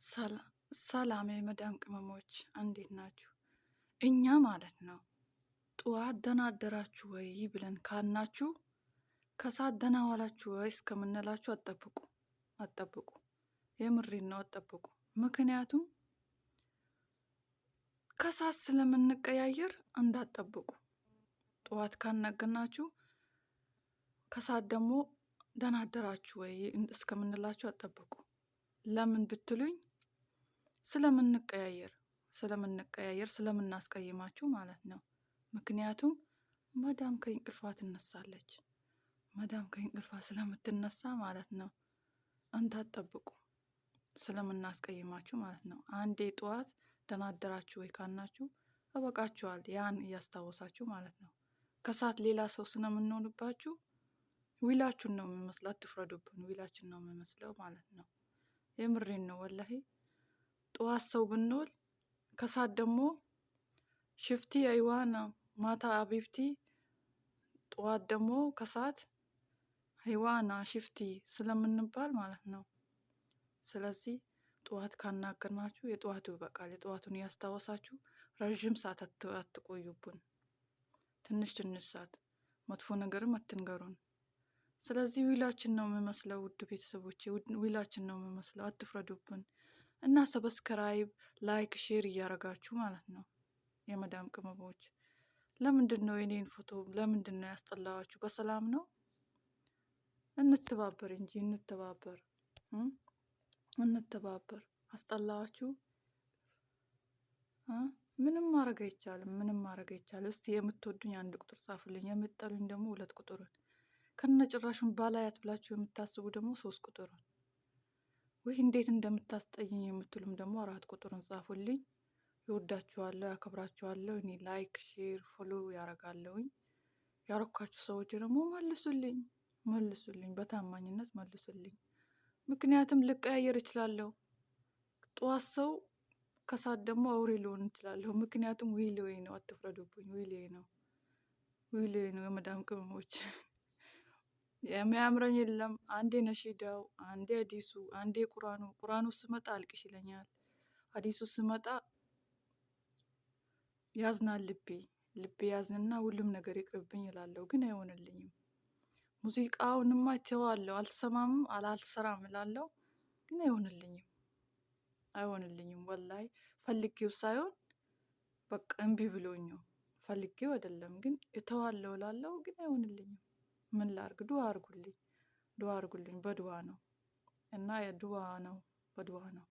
ሰላም የመዳም ቅመሞች እንዴት ናችሁ? እኛ ማለት ነው ጠዋት ደህና አደራችሁ ወይ ብለን ካልናችሁ ከሰዓት ደህና ዋላችሁ ወይ እስከምንላችሁ አትጠብቁ። የምሬን ነው፣ አትጠብቁ። ምክንያቱም ከሰዓት ስለምንቀያየር እንዳትጠብቁ። ጠዋት ካናገርናችሁ ከሰዓት ደግሞ ደህና አደራችሁ ወይ እስከምንላችሁ አትጠብቁ። ለምን ብትሉኝ ስለምንቀያየር ስለምናስቀይማችሁ ማለት ነው። ምክንያቱም መዳም ከእንቅልፏ ትነሳለች። መዳም ከእንቅልፏ ስለምትነሳ ማለት ነው እንዳትጠብቁ፣ ስለምናስቀይማችሁ ማለት ነው። አንዴ ጠዋት ደህና አደራችሁ ወይ ካልናችሁ እበቃችኋል። ያን እያስታወሳችሁ ማለት ነው። ከሰዓት ሌላ ሰው ስለምንሆንባችሁ ዊላችሁን ነው የሚመስለው። አትፍረዱብን፣ ዊላችን ነው የሚመስለው ማለት ነው። የምሬን ነው ወላሂ። ጠዋት ሰው ብንውል ከሰዓት ደግሞ ሽፍቲ አይዋና ማታ አቢብቲ፣ ጠዋት ደግሞ ከሰዓት አይዋና ሽፍቲ ስለምንባል ማለት ነው። ስለዚህ ጠዋት ካናገርናችሁ የጠዋቱ ይበቃል። የጠዋቱን እያስታወሳችሁ ረዥም ሰዓት አትቆዩብን። ትንሽ ሰዓት መጥፎ ነገርም አትንገሩን። ስለዚህ ዊላችን ነው የሚመስለው። ውድ ቤተሰቦቼ ዊላችን ነው የሚመስለው። አትፍረዱብን እና ሰብስክራይብ፣ ላይክ፣ ሼር እያረጋችሁ ማለት ነው። የመዳም ቅመሞች ለምንድን ነው የኔን ፎቶ ለምንድን ነው ያስጠላዋችሁ? በሰላም ነው? እንተባበር እንጂ እንተባበር። አስጠላዋችሁ? ምንም ማድረግ አይቻልም። እስቲ የምትወዱኝ 1 ቁጥር ጻፉልኝ፣ የምትጠሉኝ ደግሞ 2 ቁጥሩን፣ ከነጭራሹን ባላያት ብላችሁ የምታስቡ ደግሞ 3 ቁጥሩን፣ ወይ እንዴት እንደምታስጠይኝ የምትሉም ደግሞ 4 ቁጥሩን ጻፉልኝ። ይወዳችኋለሁ፣ ያከብራችኋለሁ። እኔ ላይክ፣ ሼር፣ ፎሎ ያረጋለሁኝ። ያረኳችሁ ሰዎች ደግሞ መልሱልኝ፣ በታማኝነት መልሱልኝ። ምክንያቱም ልቀያየር እችላለሁ። ጠዋት ሰው ከሰዓት ደግሞ አውሬ ሊሆን እችላለሁ። ምክንያቱም ዊሌ ነው። አትፍረዱብኝ። ዊሌ ነው። የመዳም ቅመሞች የሚያምረኝ የለም። አንዴ ነሺዳው፣ አንዴ አዲሱ፣ አንዴ ቁራኑ ስመጣ አልቅሽ ይለኛል። አዲሱ ስመጣ ያዝናል ልቤ ያዝንና ሁሉም ነገር ይቅርብኝ እላለሁ። ግን አይሆንልኝም። ሙዚቃውንማ እተዋለሁ፣ አልሰማም አልሰራም እላለሁ። ግን አይሆንልኝም። ወላሂ ፈልጌው ሳይሆን በቃ እምቢ ብሎኝ ነው። ፈልጌው አይደለም፣ ግን እተዋለሁ እላለሁ። ግን አይሆንልኝም። ምን ላርግ? ዱአ አርጉልኝ። በዱአ ነው እና በዱአ ነው።